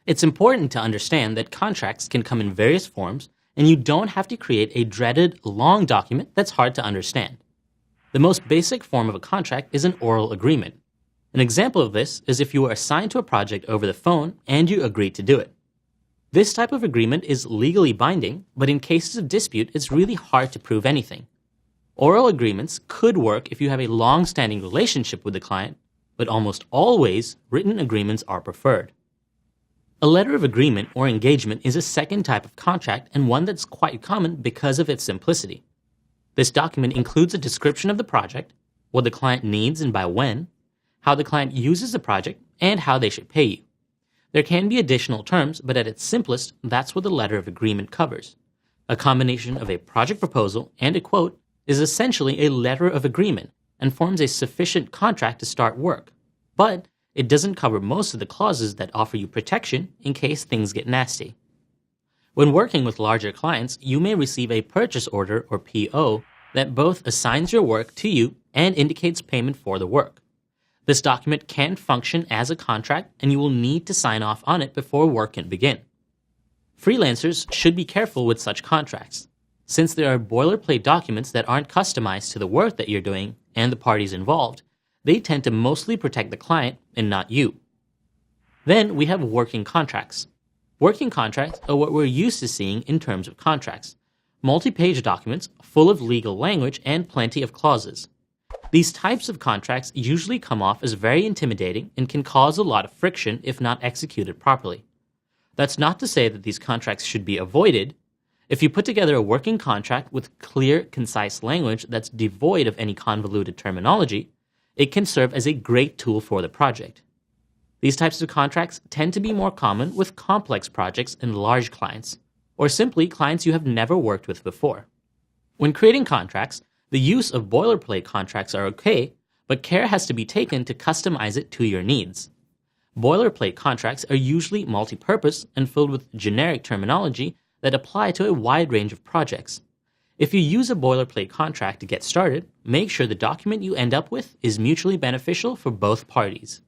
It's important to understand that contracts can come in various forms, and you don't have to create a dreaded, long document that's hard to understand. The most basic form of a contract is an oral agreement. An example of this is if you were assigned to a project over the phone and you agreed to do it. This type of agreement is legally binding, but in cases of dispute, it's really hard to prove anything. Oral agreements could work if you have a long-standing relationship with the client, but almost always written agreements are preferred. A letter of agreement or engagement is a second type of contract and one that's quite common because of its simplicity. This document includes a description of the project, what the client needs and by when, how the client uses the project, and how they should pay you. There can be additional terms, but at its simplest, that's what the letter of agreement covers. A combination of a project proposal and a quote is essentially a letter of agreement and forms a sufficient contract to start work. But it doesn't cover most of the clauses that offer you protection in case things get nasty. When working with larger clients, you may receive a purchase order or PO that both assigns your work to you and indicates payment for the work. This document can function as a contract, and you will need to sign off on it before work can begin. Freelancers should be careful with such contracts, since there are boilerplate documents that aren't customized to the work that you're doing and the parties involved. They tend to mostly protect the client and not you. Then we have working contracts. Working contracts are what we're used to seeing in terms of contracts. Multi-page documents full of legal language and plenty of clauses. These types of contracts usually come off as very intimidating and can cause a lot of friction if not executed properly. That's not to say that these contracts should be avoided. If you put together a working contract with clear, concise language that's devoid of any convoluted terminology, it can serve as a great tool for the project. These types of contracts tend to be more common with complex projects and large clients, or simply clients you have never worked with before. When creating contracts, the use of boilerplate contracts are okay, but care has to be taken to customize it to your needs. Boilerplate contracts are usually multi-purpose and filled with generic terminology that apply to a wide range of projects. If you use a boilerplate contract to get started, make sure the document you end up with is mutually beneficial for both parties.